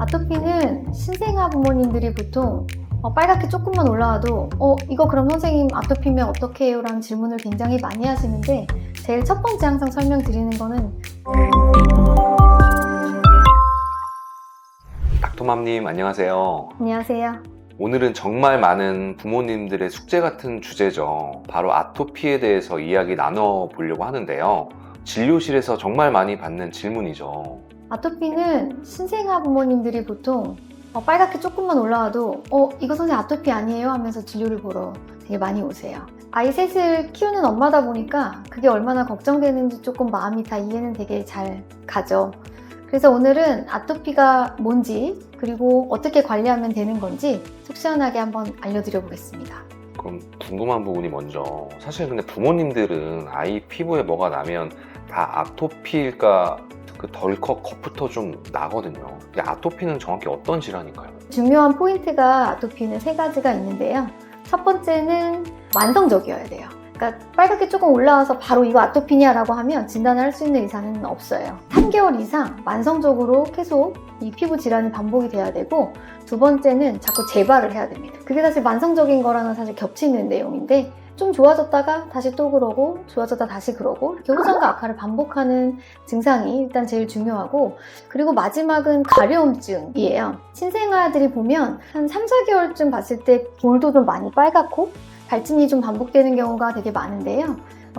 아토피는 신생아 부모님들이 보통 빨갛게 조금만 올라와도 이거 그럼 선생님 아토피면 어떻게 해요? 라는 질문을 굉장히 많이 하시는데 제일 첫 번째 항상 설명드리는 거는 닥터맘님 안녕하세요. 안녕하세요. 오늘은 정말 많은 부모님들의 숙제 같은 주제죠. 바로 아토피에 대해서 이야기 나눠보려고 하는데요. 진료실에서 정말 많이 받는 질문이죠. 아토피는 신생아 부모님들이 보통 빨갛게 조금만 올라와도 이거 선생님 아토피 아니에요? 하면서 진료를 보러 되게 많이 오세요. 아이 셋을 키우는 엄마다 보니까 그게 얼마나 걱정되는지 조금 마음이 다 이해는 되게 잘 가죠. 그래서 오늘은 아토피가 뭔지 그리고 어떻게 관리하면 되는 건지 속 시원하게 한번 알려드려 보겠습니다. 그럼 궁금한 부분이 먼저 사실 근데 부모님들은 아이 피부에 뭐가 나면 다 아토피일까 그 덜컥 겁부터 좀 나거든요. 근데 아토피는 정확히 어떤 질환인가요? 중요한 포인트가 아토피는 세 가지가 있는데요. 첫 번째는 만성적이어야 돼요. 그러니까 빨갛게 조금 올라와서 바로 이거 아토피냐라고 하면 진단을 할 수 있는 의사는 없어요. 3개월 이상 만성적으로 계속 이 피부 질환이 반복이 돼야 되고, 두 번째는 자꾸 재발을 해야 됩니다. 그게 사실 만성적인 거랑은 사실 겹치는 내용인데 좀 좋아졌다가 다시 또 그러고 좋아졌다 다시 그러고 이렇게 호전과 악화를 반복하는 증상이 일단 제일 중요하고, 그리고 마지막은 가려움증이에요. 신생아들이 보면 한 3, 4개월쯤 봤을 때 볼도 좀 많이 빨갛고 발진이 좀 반복되는 경우가 되게 많은데요.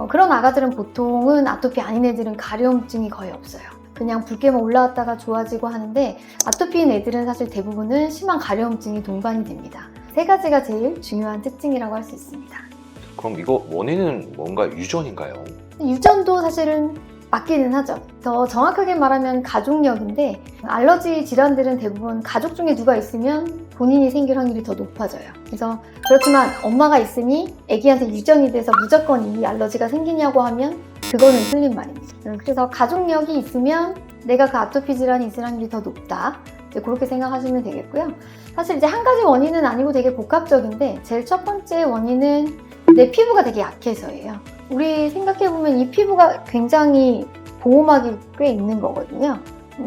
그런 아가들은 보통은 아토피 아닌 애들은 가려움증이 거의 없어요. 그냥 붉게만 올라왔다가 좋아지고 하는데 아토피인 애들은 사실 대부분은 심한 가려움증이 동반이 됩니다. 세 가지가 제일 중요한 특징이라고 할 수 있습니다. 그럼 이거 원인은 뭔가 유전인가요? 유전도 사실은 맞기는 하죠. 더 정확하게 말하면 가족력인데, 알러지 질환들은 대부분 가족 중에 누가 있으면 본인이 생길 확률이 더 높아져요. 그래서 그렇지만 엄마가 있으니 아기한테 유전이 돼서 무조건 이 알러지가 생기냐고 하면 그거는 틀린 말입니다. 그래서 가족력이 있으면 내가 그 아토피 질환이 있을 확률이 더 높다. 그렇게 생각하시면 되겠고요. 사실 이제 한 가지 원인은 아니고 되게 복합적인데, 제일 첫 번째 원인은 내 피부가 되게 약해서예요. 우리 생각해보면 이 피부가 굉장히 보호막이 꽤 있는 거거든요.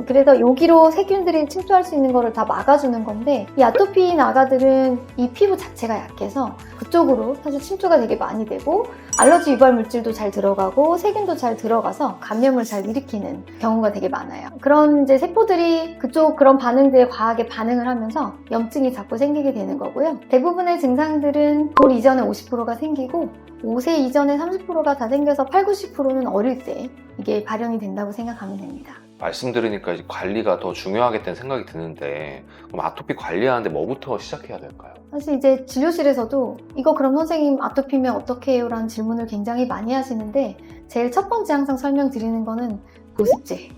그래서 여기로 세균들이 침투할 수 있는 거를 다 막아주는 건데, 이 아토피인 아가들은 이 피부 자체가 약해서 그쪽으로 사실 침투가 되게 많이 되고 알러지 유발 물질도 잘 들어가고 세균도 잘 들어가서 감염을 잘 일으키는 경우가 되게 많아요. 그런 이제 세포들이 그쪽 그런 반응들에 과하게 반응을 하면서 염증이 자꾸 생기게 되는 거고요. 대부분의 증상들은 돌 이전에 50%가 생기고 5세 이전에 30%가 다 생겨서 8, 90%는 어릴 때 이게 발현이 된다고 생각하면 됩니다. 말씀 들으니까 이제 관리가 더 중요하겠다는 생각이 드는데, 그럼 아토피 관리하는데 뭐부터 시작해야 될까요? 사실 이제 진료실에서도 이거 그럼 선생님 아토피면 어떻게 해요? 라는 질문을 굉장히 많이 하시는데, 제일 첫 번째 항상 설명드리는 거는 보습제.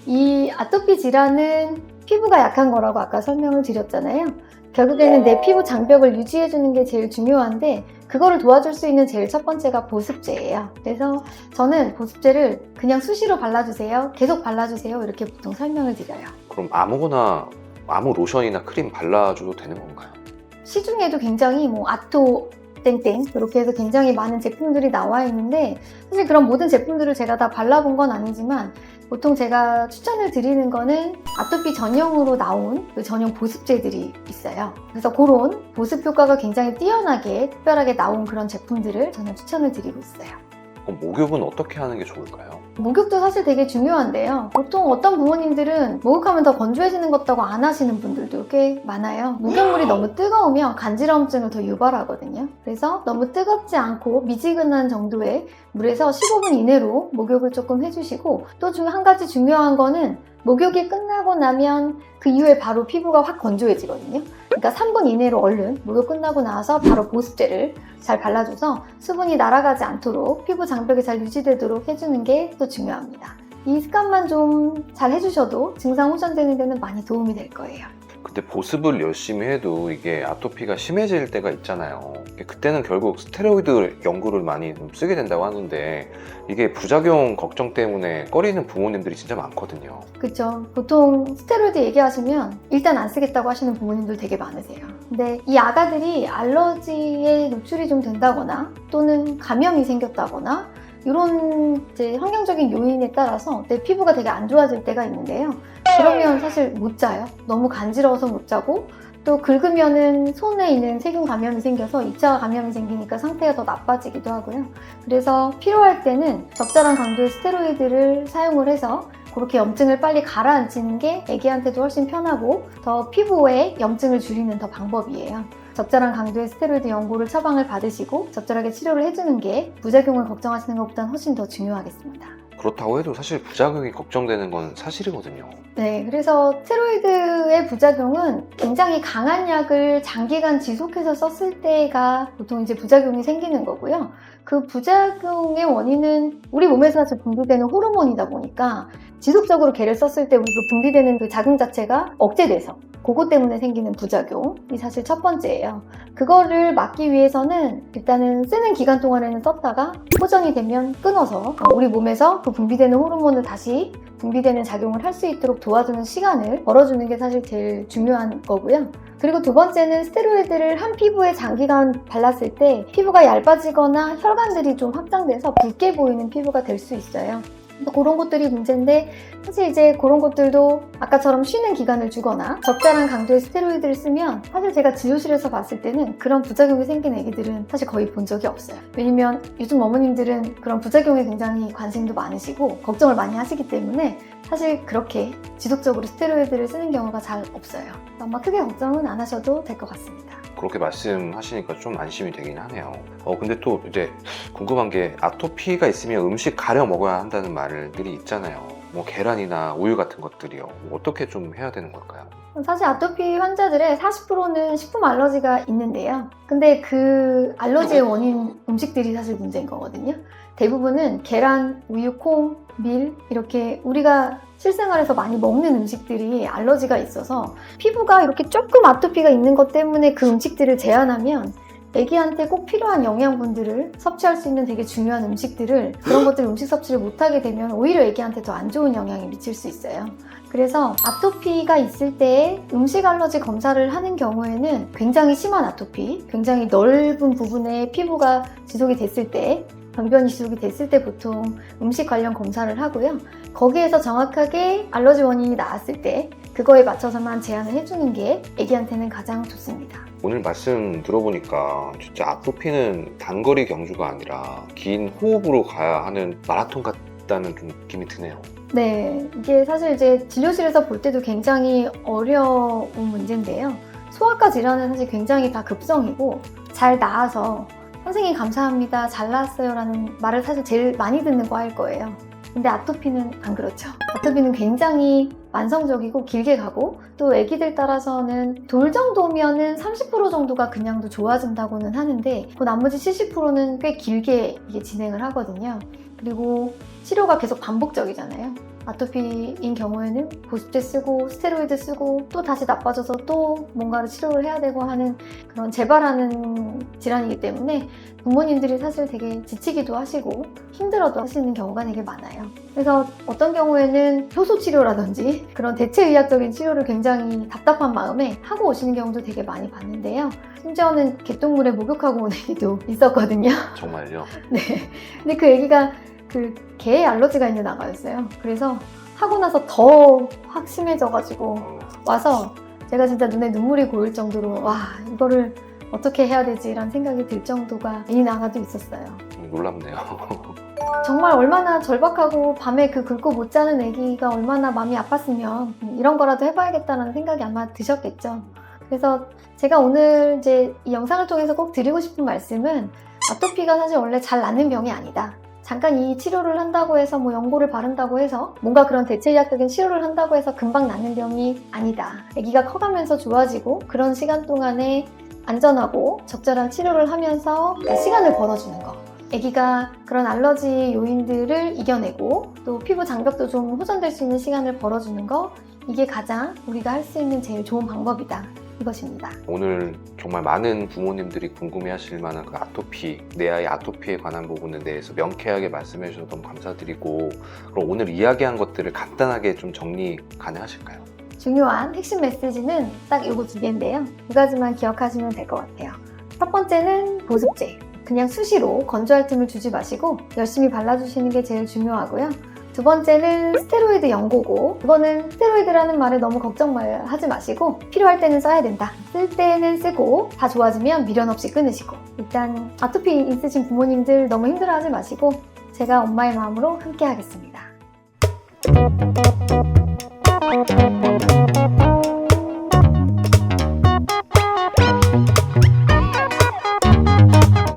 이 아토피 질환은 피부가 약한 거라고 아까 설명을 드렸잖아요. 결국에는 내 피부 장벽을 유지해주는 게 제일 중요한데, 그거를 도와줄 수 있는 제일 첫 번째가 보습제예요. 그래서 저는 보습제를 그냥 수시로 발라주세요, 계속 발라주세요, 이렇게 보통 설명을 드려요. 그럼 아무거나 아무 로션이나 크림 발라줘도 되는 건가요? 시중에도 굉장히 아토 땡땡 이렇게 해서 굉장히 많은 제품들이 나와 있는데, 사실 그런 모든 제품들을 제가 다 발라본 건 아니지만 보통 제가 추천을 드리는 거는 아토피 전용으로 나온 그 전용 보습제들이 있어요. 그래서 그런 보습 효과가 굉장히 뛰어나게 특별하게 나온 그런 제품들을 저는 추천을 드리고 있어요. 그럼 목욕은 어떻게 하는 게 좋을까요? 목욕도 사실 되게 중요한데요. 보통 어떤 부모님들은 목욕하면 더 건조해지는 것 같다고 안 하시는 분들도 꽤 많아요. 목욕물이 너무 뜨거우면 간지러움증을 더 유발하거든요. 그래서 너무 뜨겁지 않고 미지근한 정도의 물에서 15분 이내로 목욕을 조금 해주시고, 또 한 가지 중요한 거는 목욕이 끝나고 나면 그 이후에 바로 피부가 확 건조해지거든요. 그러니까 3분 이내로 얼른 목욕 끝나고 나서 바로 보습제를 잘 발라줘서 수분이 날아가지 않도록 피부 장벽이 잘 유지되도록 해주는 게 또 중요합니다. 이 습관만 좀 잘 해주셔도 증상 호전되는 데는 많이 도움이 될 거예요. 근데 보습을 열심히 해도 이게 아토피가 심해질 때가 있잖아요. 그때는 결국 스테로이드 연고를 많이 좀 쓰게 된다고 하는데, 이게 부작용 걱정 때문에 꺼리는 부모님들이 진짜 많거든요. 그렇죠. 보통 스테로이드 얘기하시면 일단 안 쓰겠다고 하시는 부모님들 되게 많으세요. 근데 이 아가들이 알러지에 노출이 좀 된다거나 또는 감염이 생겼다거나 이런 이제 환경적인 요인에 따라서 내 피부가 되게 안 좋아질 때가 있는데요. 그러면 사실 못 자요. 너무 간지러워서 못 자고, 또 긁으면은 손에 있는 세균 감염이 생겨서 2차 감염이 생기니까 상태가 더 나빠지기도 하고요. 그래서 필요할 때는 적절한 강도의 스테로이드를 사용을 해서 그렇게 염증을 빨리 가라앉히는 게 애기한테도 훨씬 편하고 더 피부에 염증을 줄이는 더 방법이에요. 적절한 강도의 스테로이드 연고를 처방을 받으시고 적절하게 치료를 해주는 게 부작용을 걱정하시는 것보다는 훨씬 더 중요하겠습니다. 그렇다고 해도 사실 부작용이 걱정되는 건 사실이거든요. 네, 그래서 스테로이드의 부작용은 굉장히 강한 약을 장기간 지속해서 썼을 때가 보통 이제 부작용이 생기는 거고요. 그 부작용의 원인은 우리 몸에서 사실 분비되는 호르몬이다 보니까 지속적으로 걔를 썼을 때 우리가 분비되는 그 자극 자체가 억제돼서 그것 때문에 생기는 부작용이 사실 첫 번째예요. 그거를 막기 위해서는 일단은 쓰는 기간 동안에는 썼다가 호전이 되면 끊어서 우리 몸에서 그 분비되는 호르몬을 다시 분비되는 작용을 할 수 있도록 도와주는 시간을 벌어주는 게 사실 제일 중요한 거고요. 그리고 두 번째는 스테로이드를 한 피부에 장기간 발랐을 때 피부가 얇아지거나 혈관들이 좀 확장돼서 붉게 보이는 피부가 될 수 있어요. 그런 것들이 문제인데 사실 이제 그런 것들도 아까처럼 쉬는 기간을 주거나 적절한 강도의 스테로이드를 쓰면 사실 제가 진료실에서 봤을 때는 그런 부작용이 생긴 애기들은 사실 거의 본 적이 없어요. 왜냐면 요즘 어머님들은 그런 부작용에 굉장히 관심도 많으시고 걱정을 많이 하시기 때문에 사실 그렇게 지속적으로 스테로이드를 쓰는 경우가 잘 없어요. 아마 크게 걱정은 안 하셔도 될 것 같습니다. 그렇게 말씀하시니까 좀 안심이 되긴 하네요. 근데 또 이제 궁금한 게 아토피가 있으면 음식 가려 먹어야 한다는 말들이 있잖아요. 뭐 계란이나 우유 같은 것들이요. 어떻게 좀 해야 되는 걸까요? 사실 아토피 환자들의 40%는 식품 알러지가 있는데요. 근데 그 알러지의 원인 음식들이 사실 문제인 거거든요. 대부분은 계란, 우유, 콩, 밀 이렇게 우리가 실생활에서 많이 먹는 음식들이 알러지가 있어서 피부가 이렇게 조금 아토피가 있는 것 때문에 그 음식들을 제한하면 애기한테 꼭 필요한 영양분들을 섭취할 수 있는 되게 중요한 음식들을 그런 것들 음식 섭취를 못하게 되면 오히려 애기한테 더 안 좋은 영향이 미칠 수 있어요. 그래서 아토피가 있을 때 음식 알러지 검사를 하는 경우에는 굉장히 심한 아토피, 굉장히 넓은 부분에 피부가 지속이 됐을 때 병변이 지속이 됐을 때 보통 음식 관련 검사를 하고요. 거기에서 정확하게 알러지 원인이 나왔을 때 그거에 맞춰서만 제한을 해주는 게 애기한테는 가장 좋습니다. 오늘 말씀 들어보니까 진짜 아토피는 단거리 경주가 아니라 긴 호흡으로 가야 하는 마라톤 같다는 좀 느낌이 드네요. 네, 이게 사실 이제 진료실에서 볼 때도 굉장히 어려운 문제인데요. 소아과 질환은 사실 굉장히 다 급성이고 잘 나아서 선생님 감사합니다, 잘 나았어요 라는 말을 사실 제일 많이 듣는 과일 거예요. 근데 아토피는 안 그렇죠. 아토피는 굉장히 만성적이고 길게 가고 또 애기들 따라서는 돌 정도면은 30% 정도가 그냥도 좋아진다고는 하는데 그 나머지 70%는 꽤 길게 이게 진행을 하거든요. 그리고 치료가 계속 반복적이잖아요. 아토피인 경우에는 보습제 쓰고 스테로이드 쓰고 또 다시 나빠져서 또 뭔가를 치료를 해야 되고 하는 그런 재발하는 질환이기 때문에 부모님들이 사실 되게 지치기도 하시고 힘들어도 하시는 경우가 되게 많아요. 그래서 어떤 경우에는 효소 치료라든지 그런 대체의학적인 치료를 굉장히 답답한 마음에 하고 오시는 경우도 되게 많이 봤는데요. 심지어는 개똥물에 목욕하고 온 애기도 있었거든요. 정말요? 네. 근데 그 애기가 그 개에 알러지가 있는 아가였어요. 그래서 하고 나서 더 확 심해져가지고 와서 제가 진짜 눈에 눈물이 고일 정도로 와 이거를 어떻게 해야 되지 이런 생각이 들 정도가 이 나가도 있었어요. 놀랍네요. 정말 얼마나 절박하고 밤에 그 긁고 못 자는 애기가 얼마나 마음이 아팠으면 이런 거라도 해봐야겠다는 생각이 아마 드셨겠죠. 그래서 제가 오늘 이제 이 영상을 통해서 꼭 드리고 싶은 말씀은 아토피가 사실 원래 잘 낫는 병이 아니다. 잠깐 이 치료를 한다고 해서 뭐 연고를 바른다고 해서 뭔가 그런 대체의학적인 치료를 한다고 해서 금방 낫는 병이 아니다. 아기가 커가면서 좋아지고 그런 시간 동안에 안전하고 적절한 치료를 하면서 시간을 벌어주는 거. 아기가 그런 알러지 요인들을 이겨내고 또 피부 장벽도 좀 호전될 수 있는 시간을 벌어주는 거, 이게 가장 우리가 할 수 있는 제일 좋은 방법이다. 이것입니다. 오늘 정말 많은 부모님들이 궁금해하실 만한 그 아토피, 내 아이 아토피에 관한 부분에 대해서 명쾌하게 말씀해 주셔서 너무 감사드리고, 그럼 오늘 이야기한 것들을 간단하게 좀 정리 가능하실까요? 중요한 핵심 메시지는 딱 요거 두 개인데요. 두 가지만 기억하시면 될 것 같아요. 첫 번째는 보습제. 그냥 수시로 건조할 틈을 주지 마시고 열심히 발라주시는 게 제일 중요하고요. 두 번째는 스테로이드 연고고, 이거는 스테로이드라는 말을 너무 걱정하지 마시고 필요할 때는 써야 된다. 쓸 때는 쓰고 다 좋아지면 미련 없이 끊으시고. 일단 아토피 있으신 부모님들 너무 힘들어하지 마시고 제가 엄마의 마음으로 함께 하겠습니다.